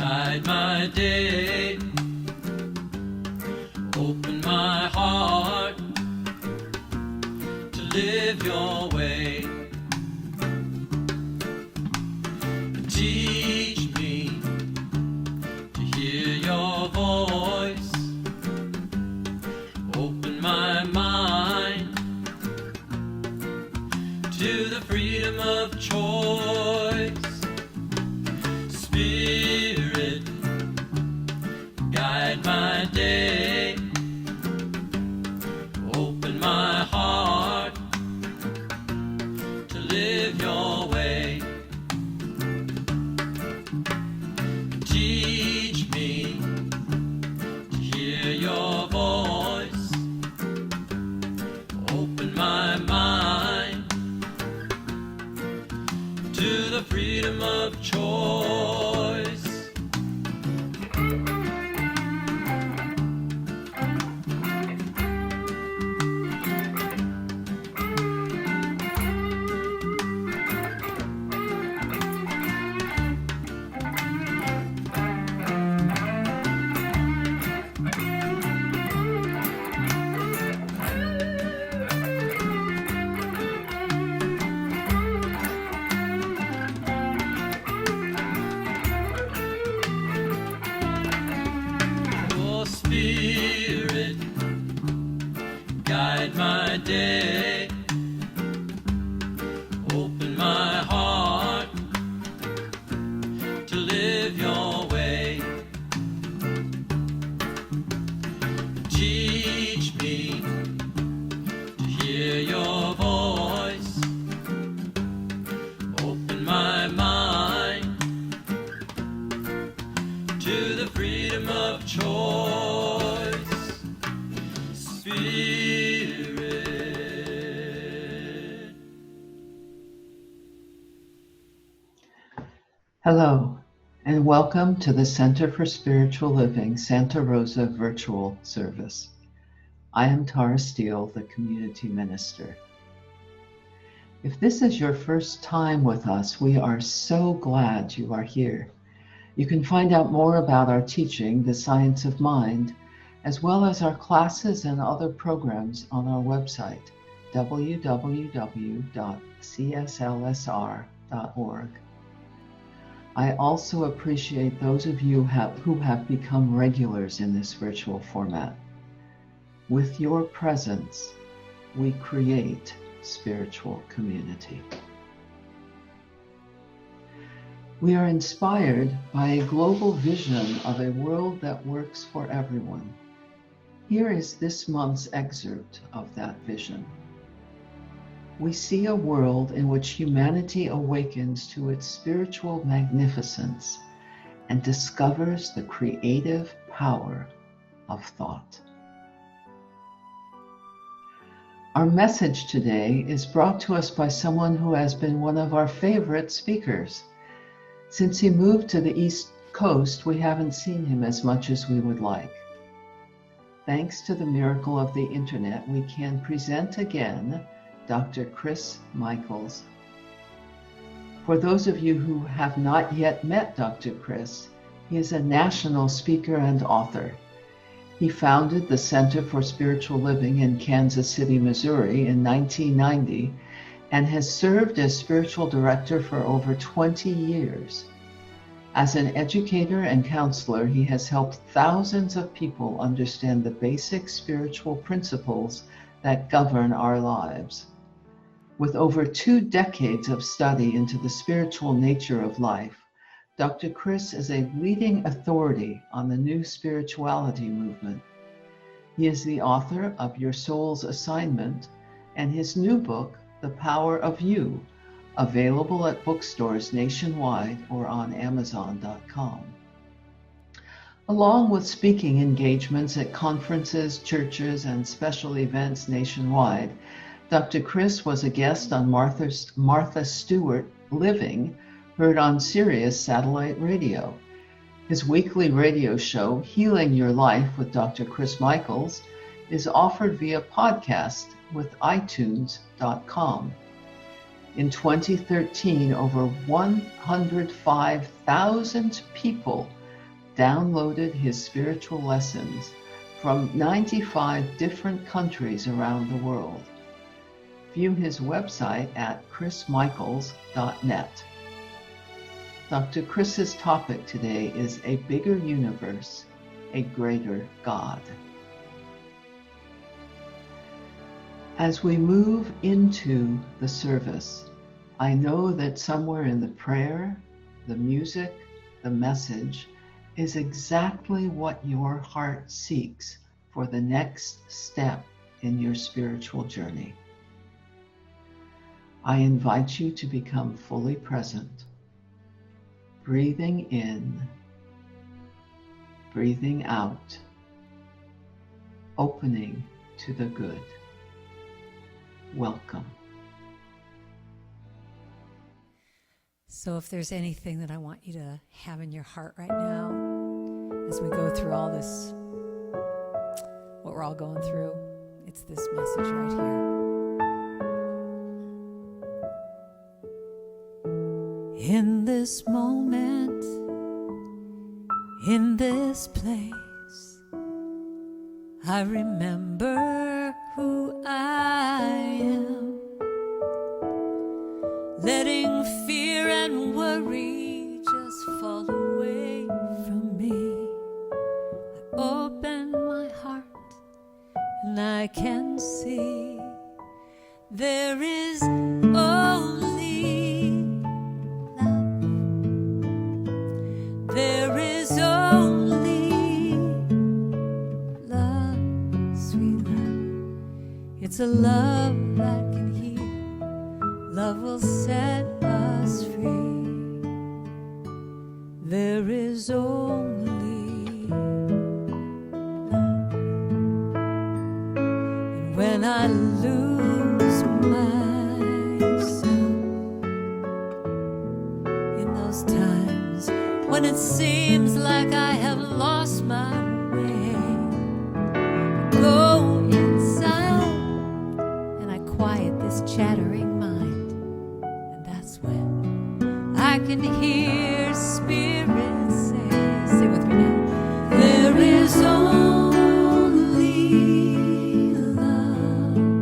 guide my day, open my heart to live your way. Teach me to hear your voice, open my mind to the freedom of choice. Spirit, guide my day, open my heart to live your way. Teach me to hear your voice, open my mind to the freedom of choice. Spirit, guide my day, open my heart to live your way. Teach me to hear your voice, open my mind to the freedom of choice. Spirit. Hello, and welcome to the Center for Spiritual Living Santa Rosa virtual service. I am Tara Steele, the community minister. If this is your first time with us, we are so glad you are here. You can find out more about our teaching, The Science of Mind, as well as our classes and other programs on our website, www.cslsr.org. I also appreciate those of you who have become regulars in this virtual format. With your presence, we create spiritual community. We are inspired by a global vision of a world that works for everyone. Here is this month's excerpt of that vision. We see a world in which humanity awakens to its spiritual magnificence and discovers the creative power of thought. Our message today is brought to us by someone who has been one of our favorite speakers. Since he moved to the East Coast, we haven't seen him as much as we would like. Thanks to the miracle of the internet, we can present again Dr. Chris Michaels. For those of you who have not yet met Dr. Chris, he is a national speaker and author. He founded the Center for Spiritual Living in Kansas City, Missouri in 1990 and has served as spiritual director for over 20 years. As an educator and counselor, he has helped thousands of people understand the basic spiritual principles that govern our lives. With over 2 decades of study into the spiritual nature of life, Dr. Chris is a leading authority on the new spirituality movement. He is the author of Your Soul's Assignment and his new book, The Power of You, available at bookstores nationwide or on Amazon.com. Along with speaking engagements at conferences, churches, and special events nationwide, Dr. Chris was a guest on Martha Stewart Living, heard on Sirius Satellite Radio. His weekly radio show, Healing Your Life with Dr. Chris Michaels, is offered via podcast with iTunes.com. In 2013, over 105,000 people downloaded his spiritual lessons from 95 different countries around the world. View his website at chrismichaels.net. Dr. Chris's topic today is A Bigger Universe, a Greater God. As we move into the service, I know that somewhere in the prayer, the music, the message is exactly what your heart seeks for the next step in your spiritual journey. I invite you to become fully present, breathing in, breathing out, opening to the good. Welcome. So if there's anything that I want you to have in your heart right now, as we go through all this, what we're all going through, it's this message right here. In this moment, in this place, I remember who I am, letting fear and worry just fall away from me. I open my heart and I can see there is only love. There is only love, sweet love. It's a love that can heal. Love will set us free. There is only love. And when I lose myself in those times when it seems like I have lost my way, I go inside and I quiet this chattering mind. I can hear spirits say, sing with me now, there is only love.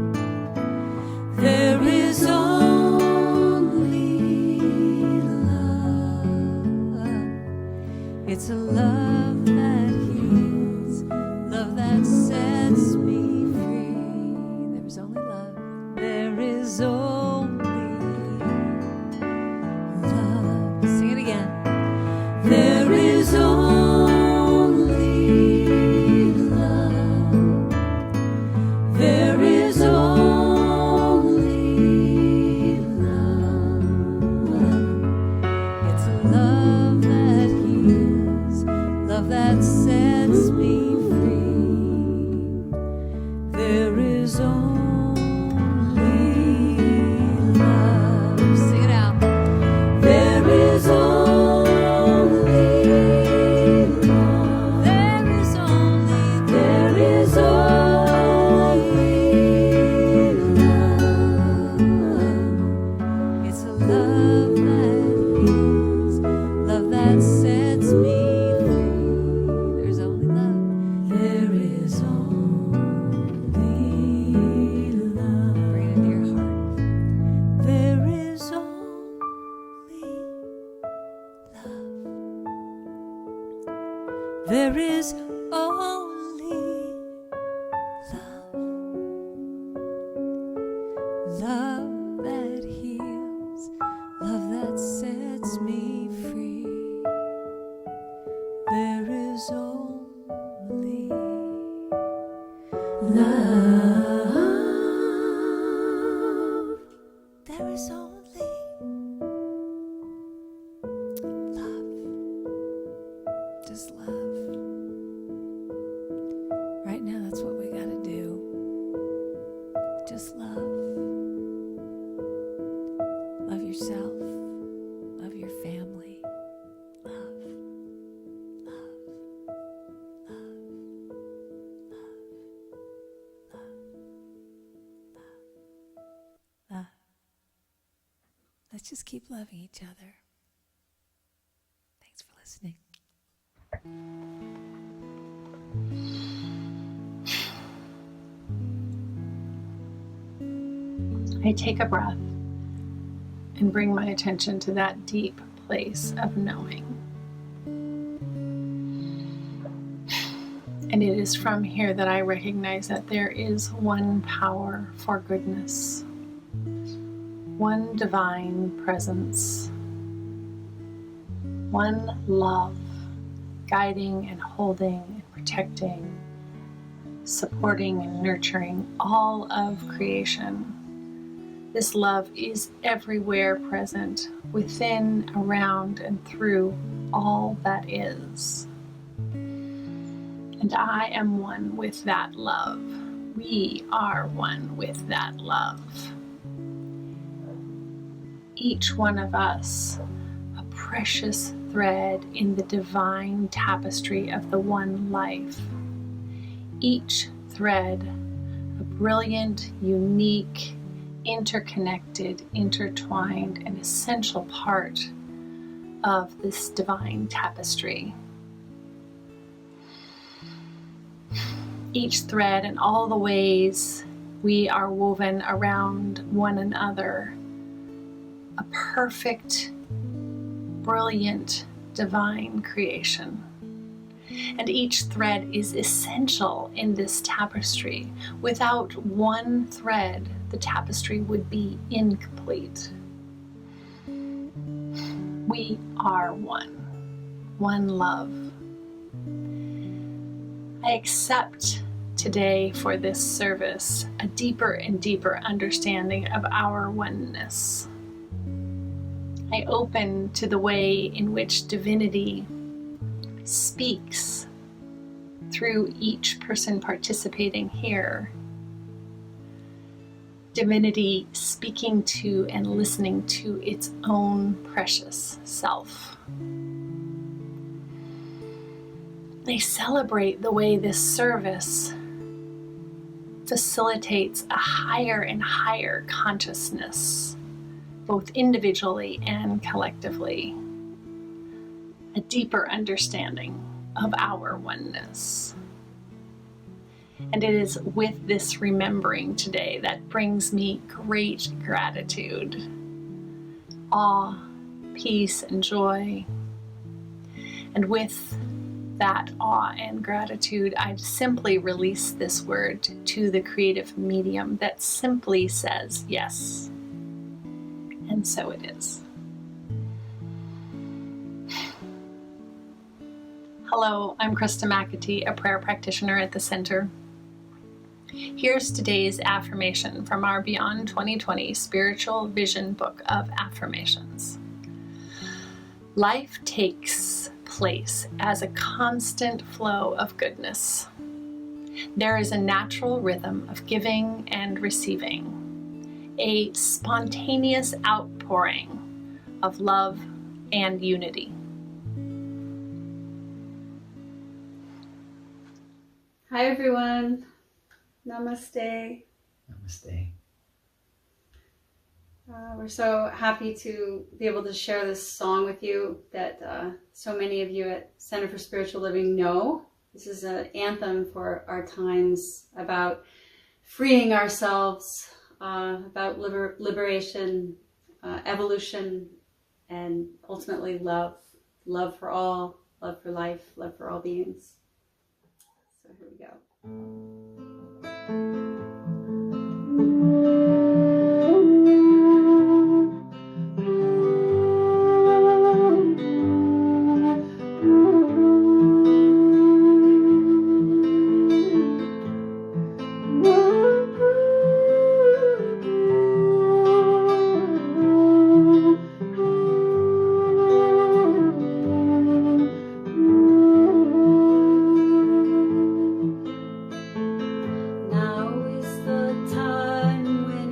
There is only love. It's a love that heals, love that sets me free. There is only love. There is only there is only love. There is only love. It's a love that heals, love that sets me free. There is only love. Sing it out. There is only there is only love, love that heals, love that sets me free. There is only love. There is only love. Just love. Right now, that's what we gotta do. Just love. Love yourself. Love your family. Love. Love. Love. Love. Love. Love. Love. Let's just keep loving each other. Thanks for listening. I take a breath and bring my attention to that deep place of knowing. And it is from here that I recognize that there is one power for goodness, one divine presence, one love guiding and holding and protecting, supporting and nurturing all of creation. This love is everywhere present, within, around, and through all that is. And I am one with that love. We are one with that love. Each one of us, a precious thread in the divine tapestry of the one life. Each thread, a brilliant, unique, interconnected, intertwined, and essential part of this divine tapestry. Each thread and all the ways we are woven around one another, a perfect, brilliant, divine creation. And each thread is essential in this tapestry. Without one thread, the tapestry would be incomplete. We are one love. I accept today for this service a deeper and deeper understanding of our oneness. I open to the way in which divinity speaks through each person participating here. Divinity speaking to and listening to its own precious self. They celebrate the way this service facilitates a higher and higher consciousness, both individually and collectively, a deeper understanding of our oneness. And it is with this remembering today that brings me great gratitude, awe, peace, and joy. And with that awe and gratitude, I simply release this word to the creative medium that simply says yes. And so it is. Hello, I'm Krista McAtee, a prayer practitioner at the Center. Here's today's affirmation from our Beyond 2020 Spiritual Vision Book of Affirmations. Life takes place as a constant flow of goodness. There is a natural rhythm of giving and receiving, a spontaneous outpouring of love and unity. Hi everyone, namaste. Namaste. We're so happy to be able to share this song with you that so many of you at Center for Spiritual Living know. This is an anthem for our times about freeing ourselves, about liberation, evolution, and ultimately love. Love for all, love for life, love for all beings. So here we go. Now is the time when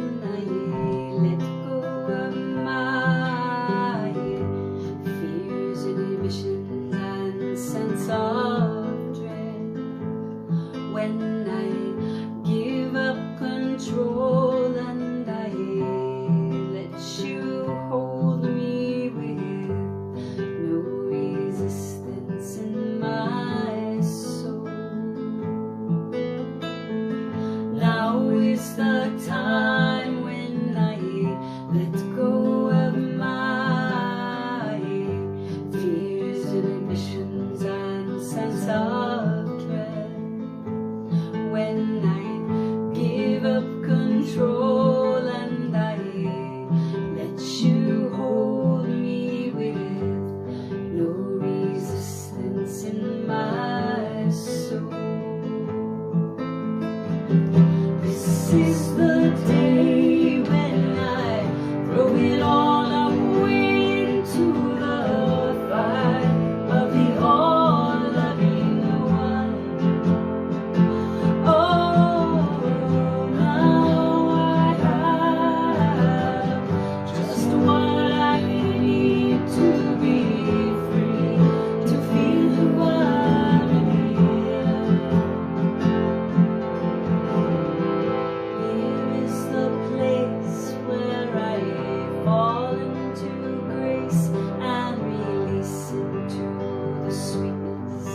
sweetness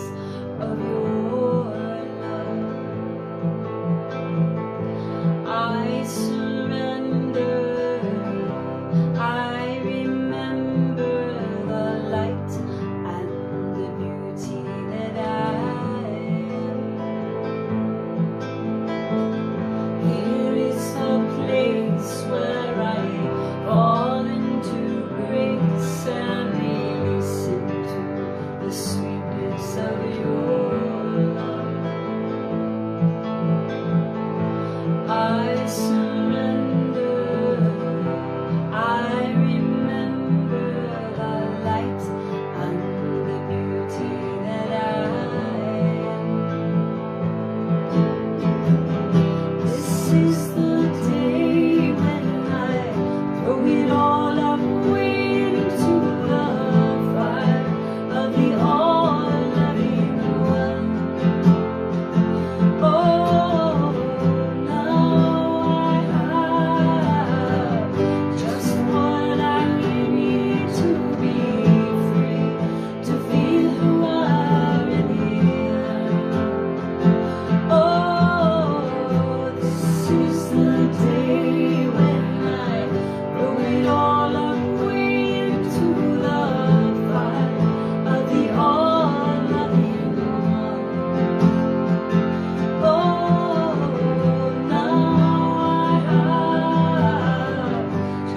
of your love. I surrender. I remember the light and the beauty that I am. Here is the place where I fall into grace and listen to the sweetness of your love. I surrender. I remember the light and the beauty that I am. This is the day when I throw it all away into the fire of the all-loving one. Oh, now I have just what I need to be free, to feel who I really am. Oh, this is the day when I throw it all away into the fire of the all-loving one. Oh, now I have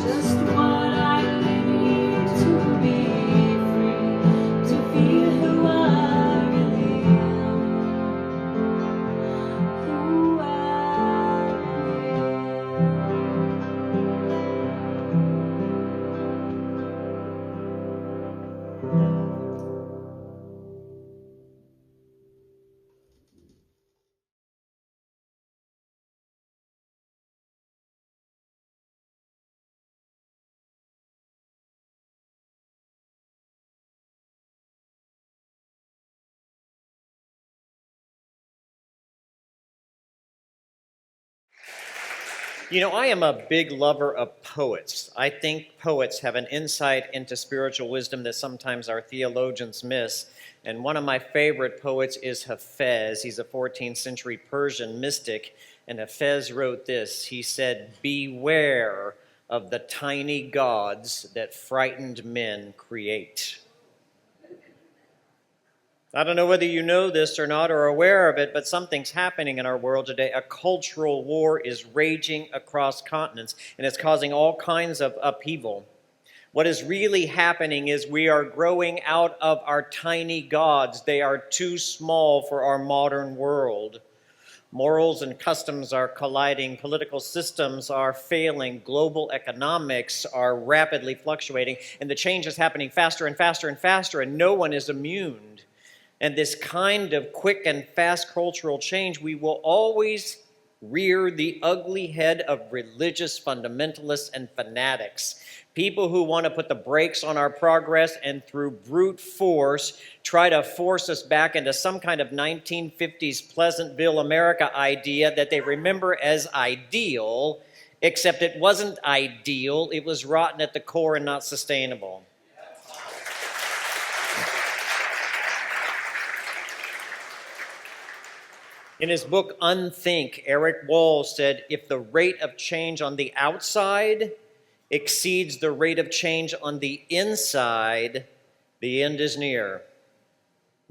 just what I need to be free, to feel who I really am. Who I You know, I am a big lover of poets. I think poets have an insight into spiritual wisdom that sometimes our theologians miss. And one of my favorite poets is Hafez. He's a 14th century Persian mystic. And Hafez wrote this. He said, "Beware of the tiny gods that frightened men create." I don't know whether you know this or not or are aware of it, but something's happening in our world today. A cultural war is raging across continents, and it's causing all kinds of upheaval. What is really happening is we are growing out of our tiny gods. They are too small for our modern world. Morals and customs are colliding. Political systems are failing. Global economics are rapidly fluctuating. And the change is happening faster and faster and faster, and no one is immune. And this kind of quick and fast cultural change, we will always rear the ugly head of religious fundamentalists and fanatics. People who want to put the brakes on our progress and through brute force try to force us back into some kind of 1950s Pleasantville, America idea that they remember as ideal, except it wasn't ideal, it was rotten at the core and not sustainable. In his book, Unthink, Eric Wall said, if the rate of change on the outside exceeds the rate of change on the inside, the end is near.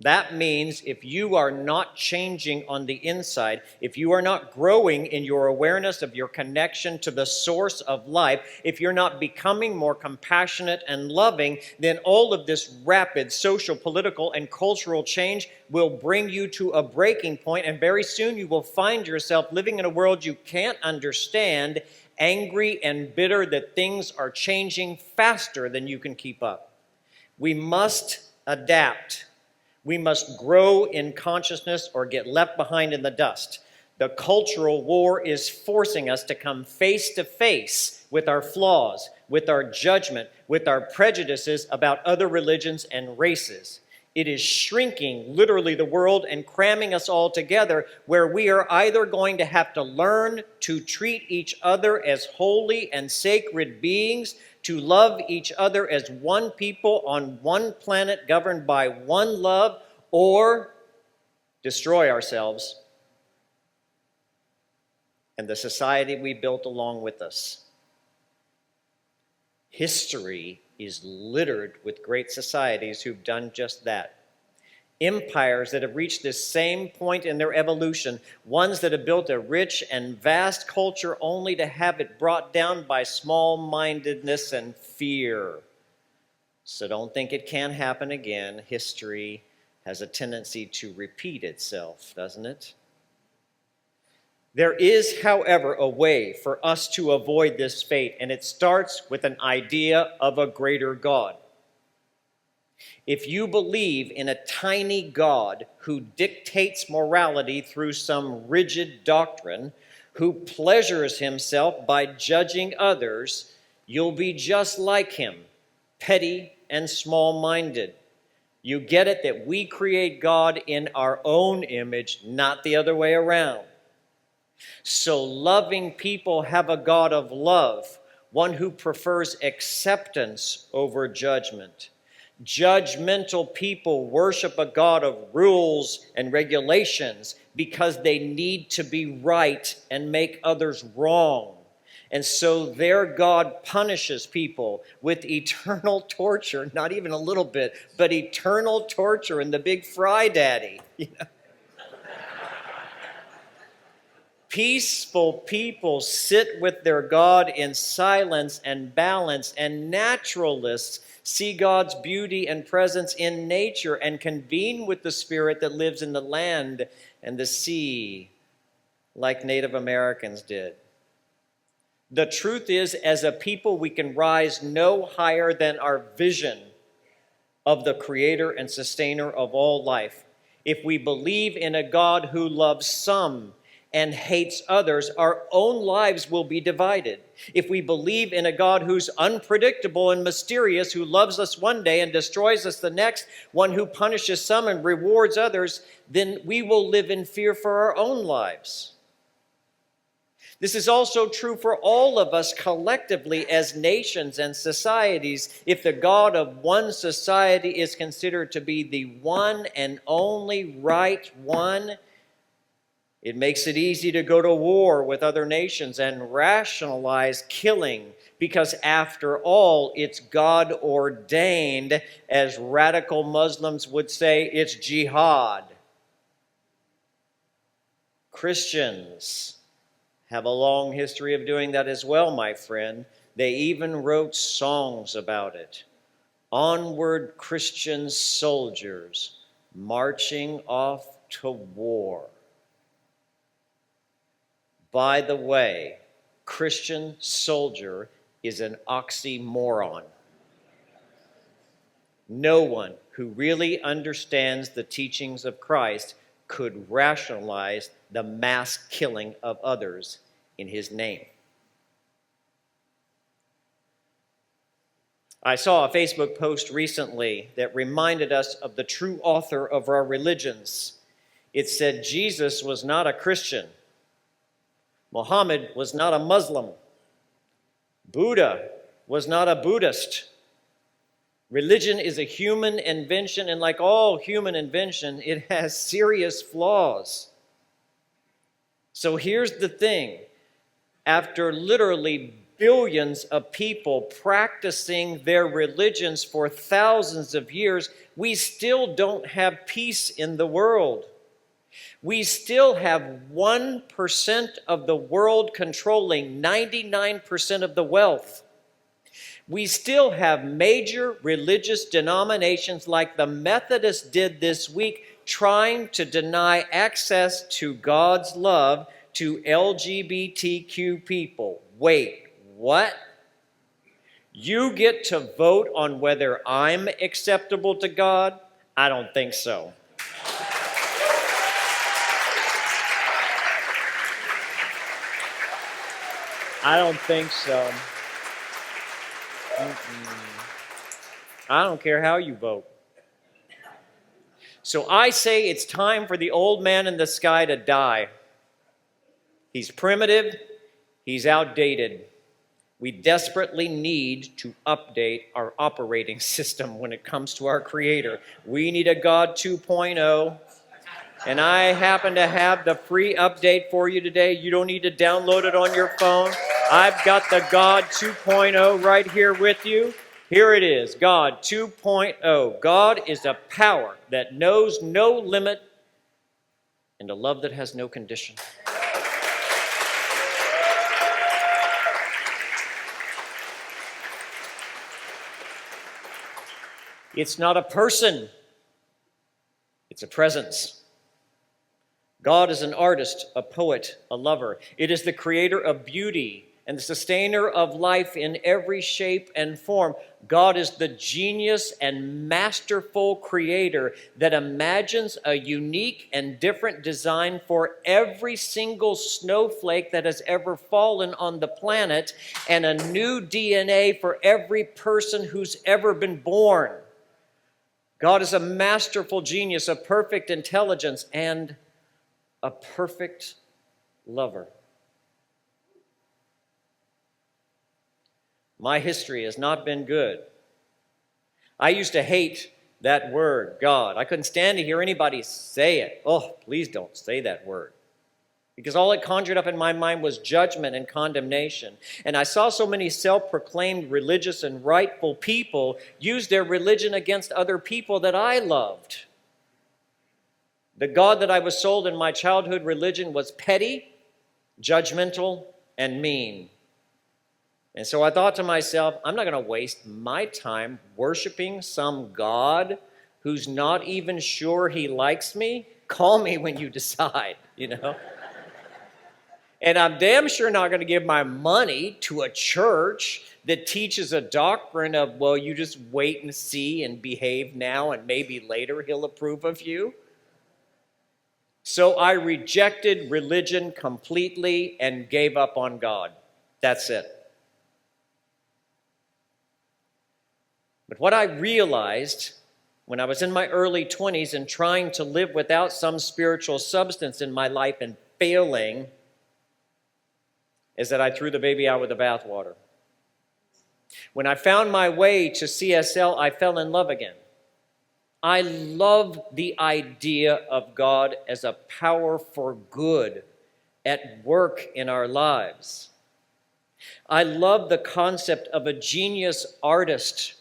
That means if you are not changing on the inside, if you are not growing in your awareness of your connection to the source of life, if you're not becoming more compassionate and loving, then all of this rapid social, political, and cultural change will bring you to a breaking point, and very soon you will find yourself living in a world you can't understand, angry and bitter that things are changing faster than you can keep up. We must adapt. We must grow in consciousness or get left behind in the dust. The cultural war is forcing us to come face to face with our flaws, with our judgment, with our prejudices about other religions and races. It is shrinking literally the world and cramming us all together, where we are either going to have to learn to treat each other as holy and sacred beings, to love each other as one people on one planet governed by one love, or destroy ourselves and the society we built along with us. History is littered with great societies who've done just that. Empires that have reached this same point in their evolution, ones that have built a rich and vast culture only to have it brought down by small-mindedness and fear. So don't think it can't happen again. History has a tendency to repeat itself, doesn't it? There is, however, a way for us to avoid this fate, and it starts with an idea of a greater God. If you believe in a tiny God who dictates morality through some rigid doctrine, who pleasures himself by judging others, you'll be just like him, petty and small-minded. You get it that we create God in our own image, not the other way around. So loving people have a God of love, one who prefers acceptance over judgment. Judgmental people worship a God of rules and regulations because they need to be right and make others wrong. And so their God punishes people with eternal torture, not even a little bit, but eternal torture and the big fry daddy. Peaceful people sit with their God in silence and balance, and naturalists see God's beauty and presence in nature and convene with the spirit that lives in the land and the sea, like Native Americans did. The truth is, as a people, we can rise no higher than our vision of the creator and sustainer of all life. If we believe in a God who loves some and hates others, our own lives will be divided. If we believe in a God who's unpredictable and mysterious, who loves us one day and destroys us the next, one who punishes some and rewards others, then we will live in fear for our own lives. This is also true for all of us collectively as nations and societies. If the God of one society is considered to be the one and only right one, it makes it easy to go to war with other nations and rationalize killing, because after all, it's God ordained. As radical Muslims would say, it's jihad. Christians have a long history of doing that as well, my friend. They even wrote songs about it. Onward, Christian soldiers, marching off to war. By the way, Christian soldier is an oxymoron. No one who really understands the teachings of Christ could rationalize the mass killing of others in his name. I saw a Facebook post recently that reminded us of the true author of our religions. It said Jesus was not a Christian. Muhammad was not a Muslim. Buddha was not a Buddhist. Religion is a human invention, and like all human invention, it has serious flaws. So here's the thing. After literally billions of people practicing their religions for thousands of years, we still don't have peace in the world. We still have 1% of the world controlling 99% of the wealth. We still have major religious denominations like the Methodists did this week, trying to deny access to God's love to LGBTQ people. Wait, what? You get to vote on whether I'm acceptable to God? I don't think so. I don't think so. I don't care how you vote. So I say it's time for the old man in the sky to die. He's primitive. He's outdated. We desperately need to update our operating system when it comes to our Creator. We need a God 2.0. And I happen to have the free update for you today. You don't need to download it on your phone. I've got the God 2.0 right here with you. Here it is, God 2.0. God is a power that knows no limit and a love that has no condition. It's not a person. It's a presence. God is an artist, a poet, a lover. It is the creator of beauty and the sustainer of life in every shape and form. God is the genius and masterful creator that imagines a unique and different design for every single snowflake that has ever fallen on the planet and a new DNA for every person who's ever been born. God is a masterful genius, a perfect intelligence, and a perfect lover. My history has not been good. I used to hate that word, God. I couldn't stand to hear anybody say it. Oh, please don't say that word. Because all it conjured up in my mind was judgment and condemnation. And I saw so many self-proclaimed religious and rightful people use their religion against other people that I loved. The God that I was sold in my childhood religion was petty, judgmental, and mean. And so I thought to myself, I'm not going to waste my time worshiping some God who's not even sure he likes me. Call me when you decide, And I'm damn sure not going to give my money to a church that teaches a doctrine of, well, you just wait and see and behave now and maybe later he'll approve of you. So I rejected religion completely and gave up on God. That's it. But what I realized when I was in my early 20s and trying to live without some spiritual substance in my life and failing is that I threw the baby out with the bathwater. When I found my way to CSL, I fell in love again. I love the idea of God as a power for good at work in our lives. I love the concept of a genius artist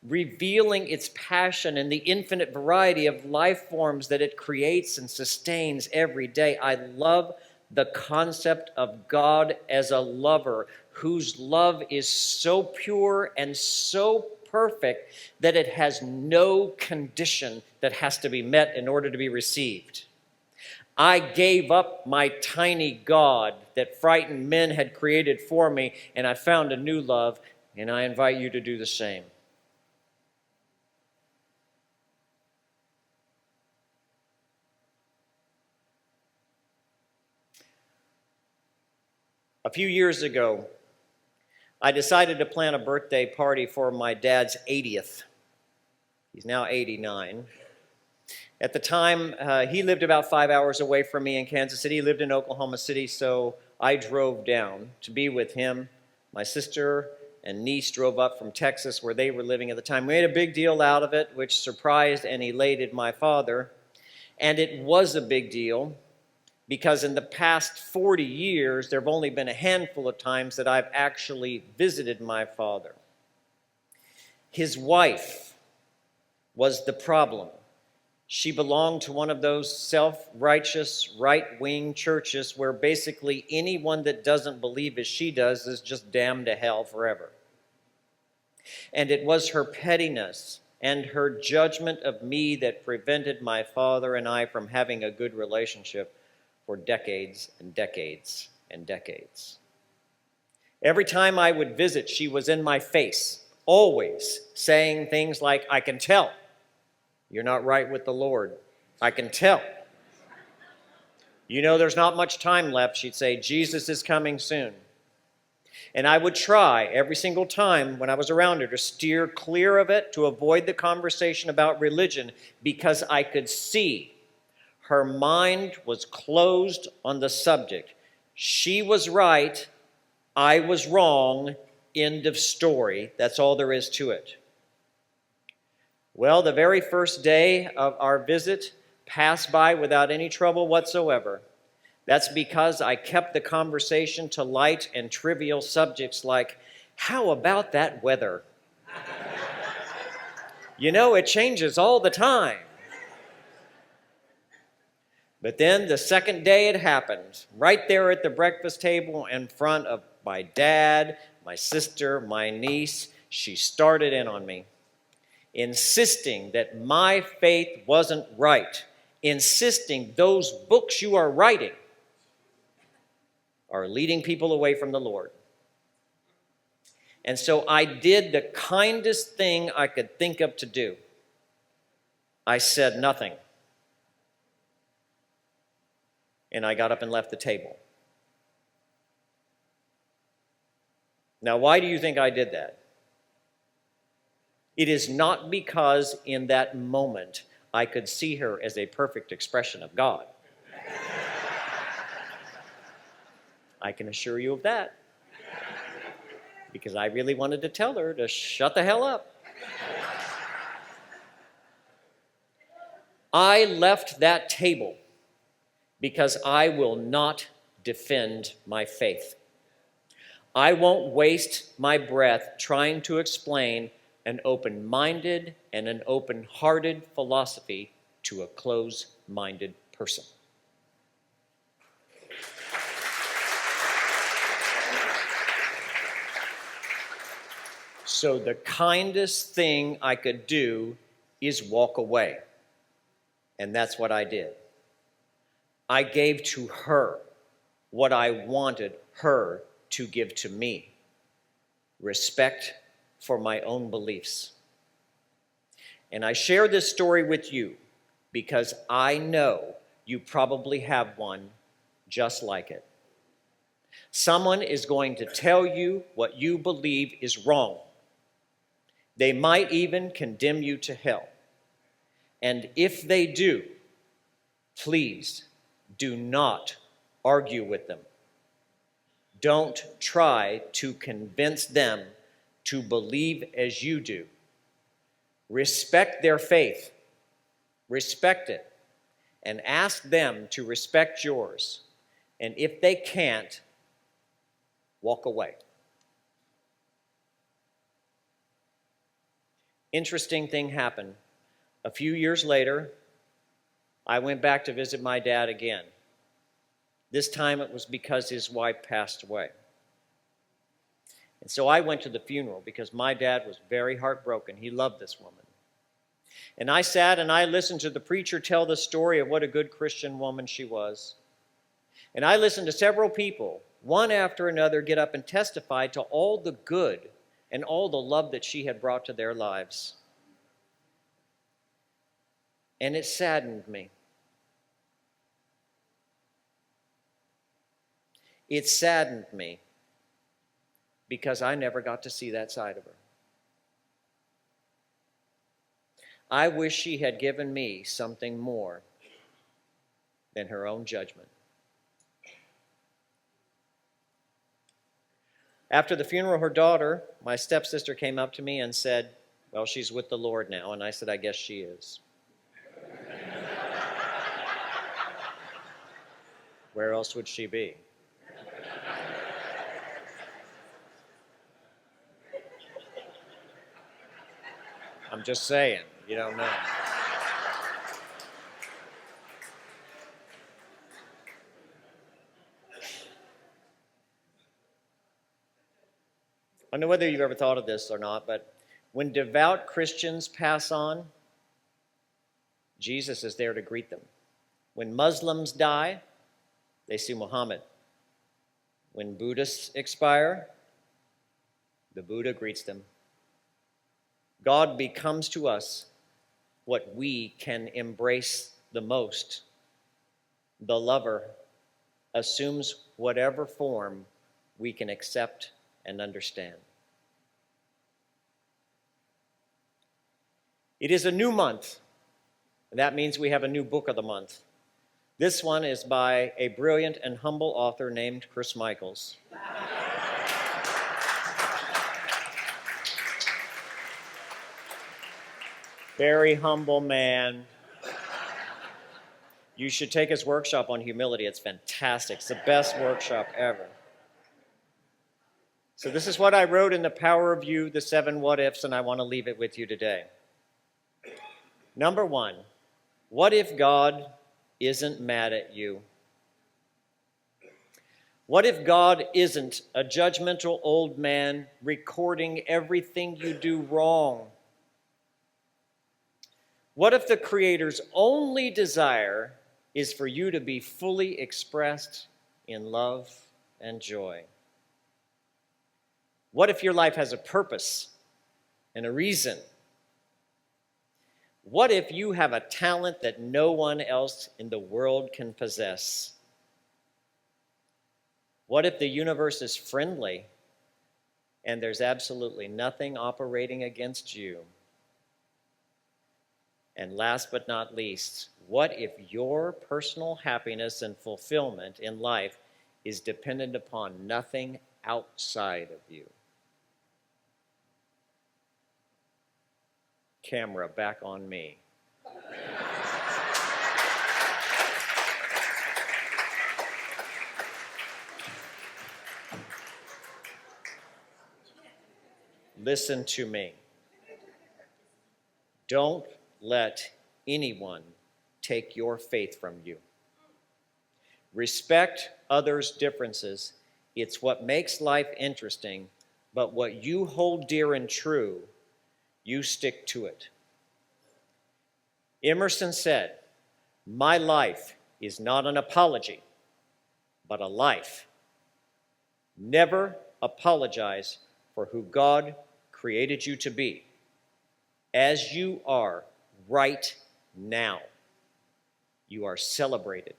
revealing its passion in the infinite variety of life forms that it creates and sustains every day. I love the concept of God as a lover whose love is so pure and so perfect that it has no condition that has to be met in order to be received. I gave up my tiny God that frightened men had created for me, and I found a new love, and I invite you to do the same. A few years ago, I decided to plan a birthday party for my dad's 80th. He's now 89. At the time, he lived about 5 hours away from me in Kansas City. He lived in Oklahoma City, so I drove down to be with him. My sister and niece drove up from Texas, where they were living at the time. We made a big deal out of it, which surprised and elated my father. And it was a big deal, because in the past 40 years, there have only been a handful of times that I've actually visited my father. His wife was the problem. She belonged to one of those self-righteous, right-wing churches where basically anyone that doesn't believe as she does is just damned to hell forever. And it was her pettiness and her judgment of me that prevented my father and I from having a good relationship for decades and decades and decades. Every time I would visit, she was in my face, always saying things like, I can tell you're not right with the Lord. I can tell. There's not much time left, she'd say. Jesus is coming soon. And I would try every single time when I was around her to steer clear of it, to avoid the conversation about religion, because I could see her mind was closed on the subject. She was right, I was wrong, end of story. That's all there is to it. Well, the very first day of our visit passed by without any trouble whatsoever. That's because I kept the conversation to light and trivial subjects like, how about that weather? You know, it changes all the time. But then the second day it happened, right there at the breakfast table in front of my dad, my sister, my niece. She started in on me, insisting that my faith wasn't right, insisting those books you are writing are leading people away from the Lord. And so I did the kindest thing I could think of to do. I said nothing. And I got up and left the table. Now, why do you think I did that? It is not because in that moment I could see her as a perfect expression of God. I can assure you of that. Because I really wanted to tell her to shut the hell up. I left that table because I will not defend my faith. I won't waste my breath trying to explain an open-minded and an open-hearted philosophy to a closed-minded person. So the kindest thing I could do is walk away. And that's what I did. I gave to her what I wanted her to give to me. Respect for my own beliefs. And I share this story with you because I know you probably have one just like it. Someone is going to tell you what you believe is wrong. They might even condemn you to hell. And if they do, please do not argue with them. Don't try to convince them to believe as you do. Respect their faith. Respect it. And ask them to respect yours. And if they can't, walk away. Interesting thing happened. A few years later, I went back to visit my dad again. This time it was because his wife passed away. And so I went to the funeral because my dad was very heartbroken. He loved this woman. And I sat and I listened to the preacher tell the story of what a good Christian woman she was. And I listened to several people, one after another, get up and testify to all the good and all the love that she had brought to their lives. And it saddened me. It saddened me because I never got to see that side of her. I wish she had given me something more than her own judgment. After the funeral, her daughter, my stepsister, came up to me and said, well, she's with the Lord now. And I said, I guess she is. Where else would she be? I'm just saying, you don't know. I don't know whether you've ever thought of this or not, but when devout Christians pass on, Jesus is there to greet them. When Muslims die, they see Muhammad. When Buddhists expire, the Buddha greets them. God becomes to us what we can embrace the most. The lover assumes whatever form we can accept and understand. It is a new month, and that means we have a new book of the month. This one is by a brilliant and humble author named Chris Michaels. Very humble man. You should take his workshop on humility. It's fantastic. It's the best workshop ever. So this is what I wrote in The Power of You, the 7 what ifs, and I want to leave it with you today. Number 1, what if God isn't mad at you? What if God isn't a judgmental old man recording everything you do wrong? What if the Creator's only desire is for you to be fully expressed in love and joy? What if your life has a purpose and a reason? What if you have a talent that no one else in the world can possess? What if the universe is friendly and there's absolutely nothing operating against you? And last but not least, what if your personal happiness and fulfillment in life is dependent upon nothing outside of you? Camera back on me. Listen to me. Don't let anyone take your faith from you. Respect others' differences. It's what makes life interesting, but what you hold dear and true, you stick to it. Emerson said, "My life is not an apology, but a life." Never apologize for who God created you to be, as you are right now. You are celebrated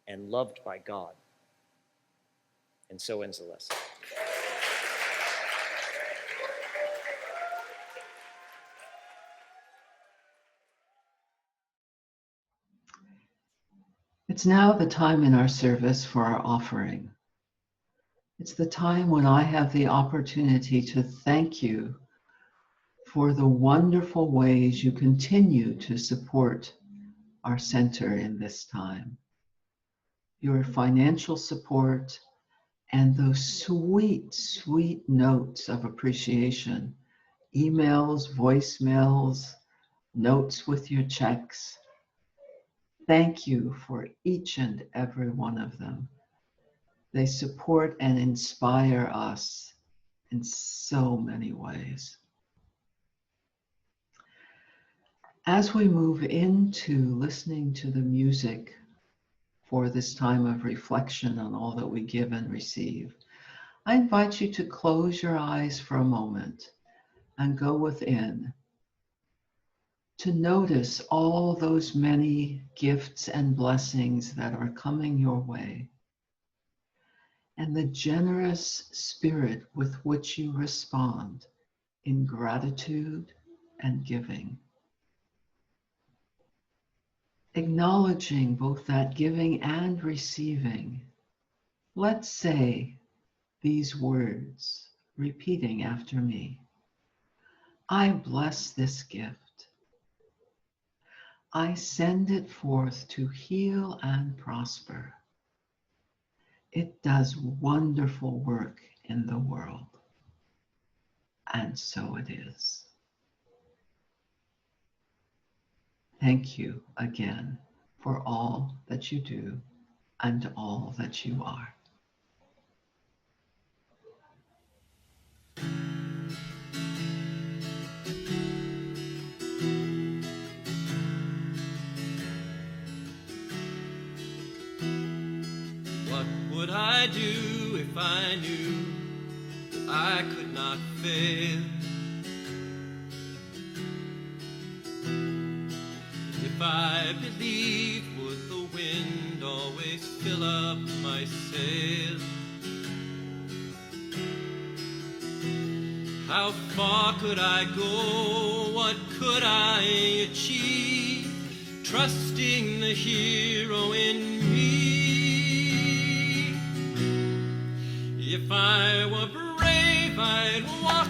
and loved by God. And so ends the lesson. It's now the time in our service for our offering. It's the time when I have the opportunity to thank you for the wonderful ways you continue to support our center in this time. Your financial support and those sweet, sweet notes of appreciation, emails, voicemails, notes with your checks. Thank you for each and every one of them. They support and inspire us in so many ways. As we move into listening to the music for this time of reflection on all that we give and receive, I invite you to close your eyes for a moment and go within to notice all those many gifts and blessings that are coming your way, and the generous spirit with which you respond in gratitude and giving. Acknowledging both that giving and receiving, let's say these words, repeating after me. I bless this gift. I send it forth to heal and prosper. It does wonderful work in the world. And so it is. Thank you again for all that you do and all that you are. What would I do if I knew I could not fail? If I believed, would the wind always fill up my sail? How far could I go? What could I achieve? Trusting the hero in me. If I were brave, I'd walk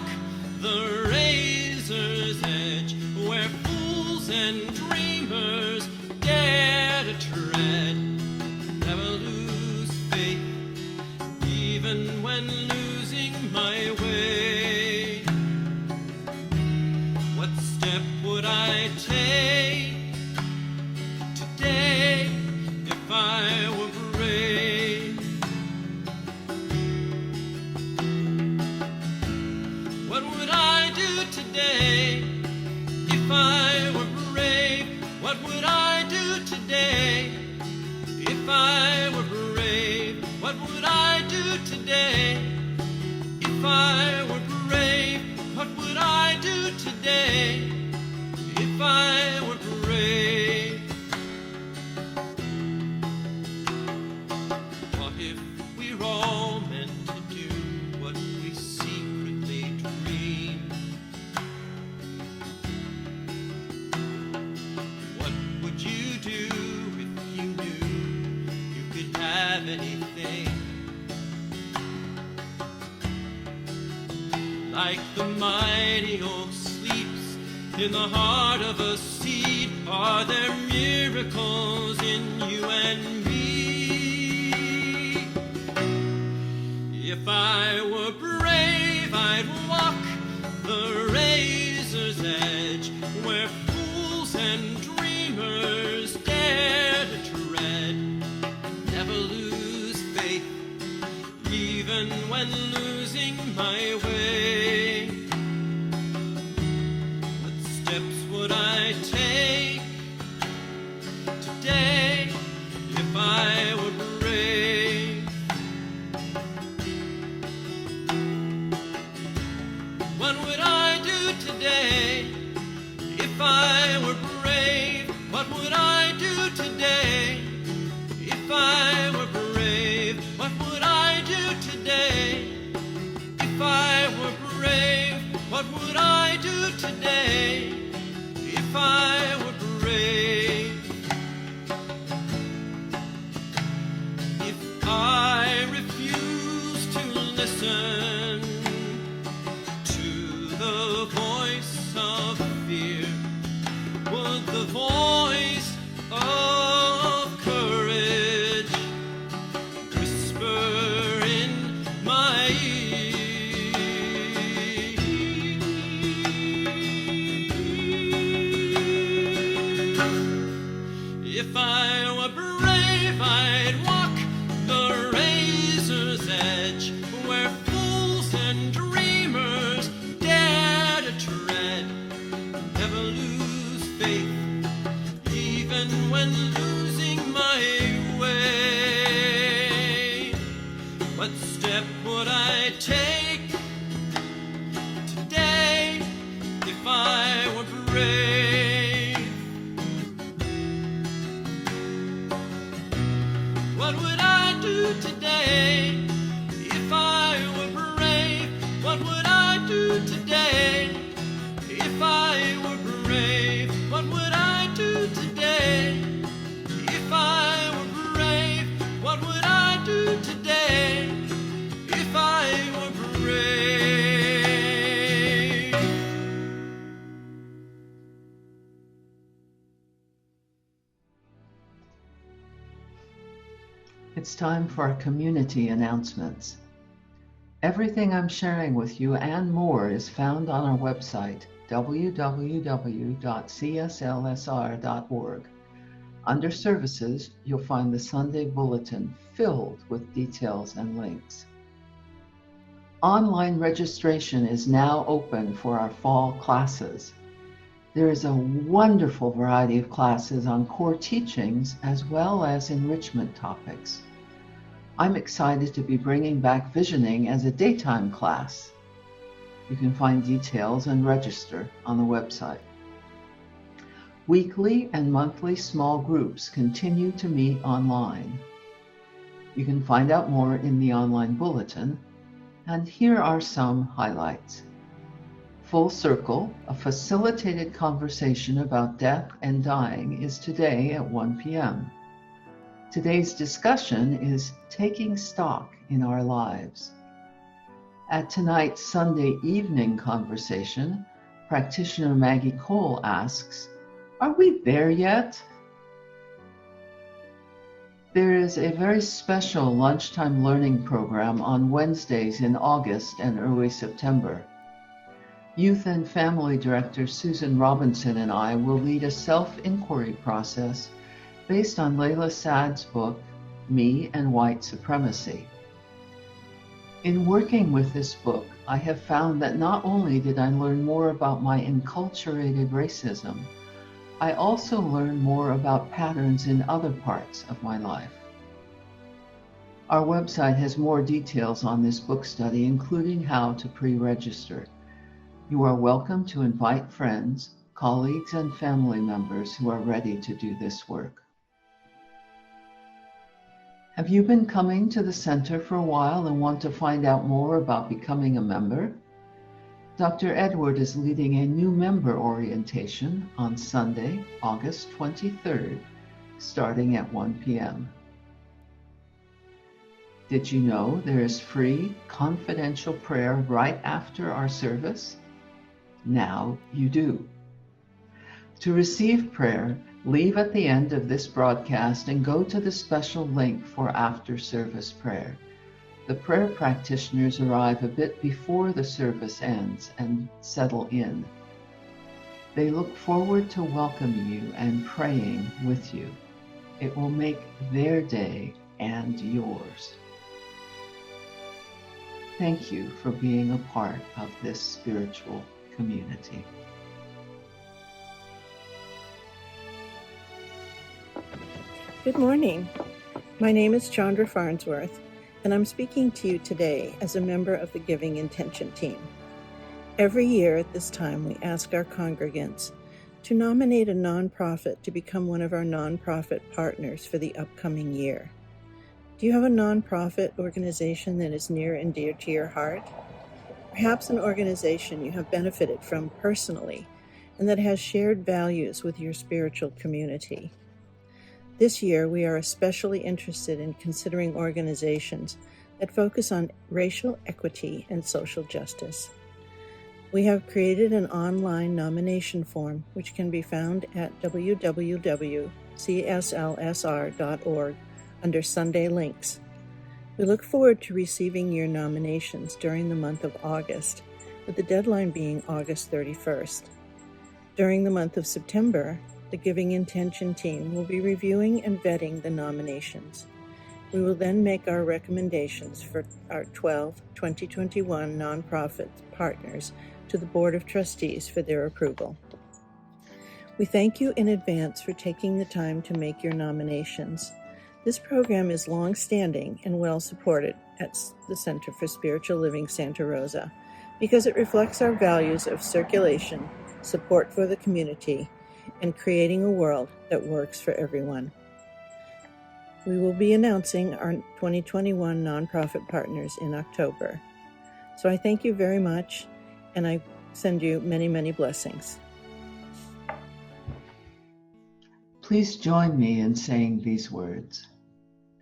the razor's edge, where fools and dreamers dare to tread. Never lose faith, even when losing my way. What step would I take today if I were brave? What would I do today if I were brave? What would I do today if I were brave? What would I do today if I were brave? What would I do today if I were brave? What if we're all meant to do what we secretly dream? What would you do if you knew you could have anything? Like the mighty oak sleeps in the heart of a seed, are there miracles in you and me? If I were brave, I'd walk the razor's edge, where fools and dreamers dare to tread. Never lose faith, even when losing my way. What steps would I take today if I were brave? What would I do today if I were brave? What would I do today if I were brave? What would I do today if I were brave? What would I do today if I were brave? If I refuse to listen to the voice of fear, would the voice of courage whisper in my ear? If I were brave, I'd walk the razor's edge, where fools and dreamers dare to tread. Never lose faith, even when losing my way. What step would I take today if I were brave? What would I do today if I were brave? What would I do today if I were brave? What would I do today if I were brave? What would I do today if I were brave? It's time for our community announcements. Everything I'm sharing with you and more is found on our website, www.cslsr.org. Under Services, you'll find the Sunday Bulletin filled with details and links. Online registration is now open for our fall classes. There is a wonderful variety of classes on core teachings as well as enrichment topics. I'm excited to be bringing back visioning as a daytime class. You can find details and register on the website. Weekly and monthly small groups continue to meet online. You can find out more in the online bulletin, and here are some highlights. Full Circle, a facilitated conversation about death and dying, is today at 1 p.m. Today's discussion is taking stock in our lives. At tonight's Sunday evening conversation, practitioner Maggie Cole asks, "Are we there yet?" There is a very special lunchtime learning program on Wednesdays in August and early September. Youth and Family Director Susan Robinson and I will lead a self-inquiry process based on Layla Saad's book, Me and White Supremacy. In working with this book, I have found that not only did I learn more about my enculturated racism, I also learned more about patterns in other parts of my life. Our website has more details on this book study, including how to pre-register. You are welcome to invite friends, colleagues, and family members who are ready to do this work. Have you been coming to the center for a while and want to find out more about becoming a member? Dr. Edward is leading a new member orientation on Sunday, August 23rd, starting at 1 p.m. Did you know there is free, confidential prayer right after our service? Now you do. To receive prayer, leave at the end of this broadcast and go to the special link for after-service prayer. The prayer practitioners arrive a bit before the service ends and settle in. They look forward to welcoming you and praying with you. It will make their day and yours. Thank you for being a part of this spiritual community. Good morning. My name is Chandra Farnsworth, and I'm speaking to you today as a member of the Giving Intention team. Every year at this time, we ask our congregants to nominate a nonprofit to become one of our nonprofit partners for the upcoming year. Do you have a nonprofit organization that is near and dear to your heart? Perhaps an organization you have benefited from personally and that has shared values with your spiritual community. This year, we are especially interested in considering organizations that focus on racial equity and social justice. We have created an online nomination form, which can be found at www.cslsr.org under Sunday Links. We look forward to receiving your nominations during the month of August, with the deadline being August 31st. During the month of September, the Giving Intention team will be reviewing and vetting the nominations. We will then make our recommendations for our 12 2021 nonprofit partners to the Board of Trustees for their approval. We thank you in advance for taking the time to make your nominations. This program is long-standing and well-supported at the Center for Spiritual Living Santa Rosa because it reflects our values of circulation, support for the community, and creating a world that works for everyone. We will be announcing our 2021 nonprofit partners in October. So I thank you very much, and I send you many, many blessings. Please join me in saying these words.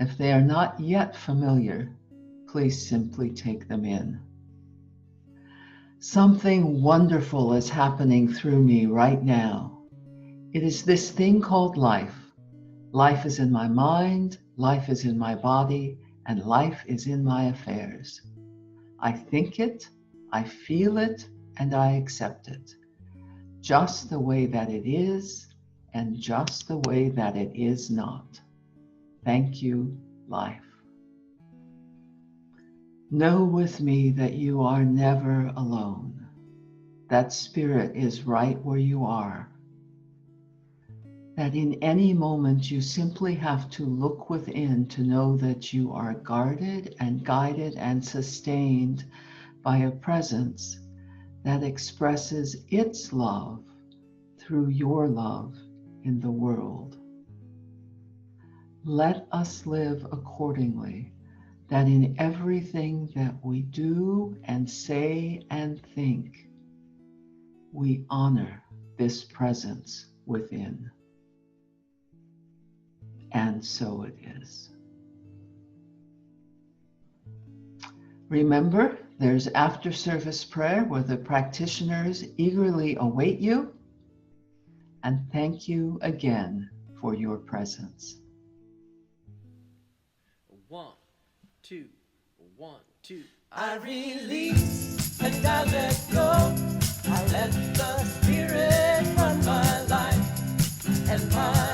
If they are not yet familiar, please simply take them in. Something wonderful is happening through me right now. It is this thing called life. Life is in my mind, life is in my body, and life is in my affairs. I think it, I feel it, and I accept it. Just the way that it is, and just the way that it is not. Thank you, life. Know with me that you are never alone. That spirit is right where you are. That in any moment you simply have to look within to know that you are guarded and guided and sustained by a presence that expresses its love through your love in the world. Let us live accordingly, that in everything that we do and say and think, we honor this presence within. And so it is. Remember, there's after service prayer where the practitioners eagerly await you. And thank you again for your presence. 1, 2, 1, 2. I release and I let go. I let the Spirit run my life and my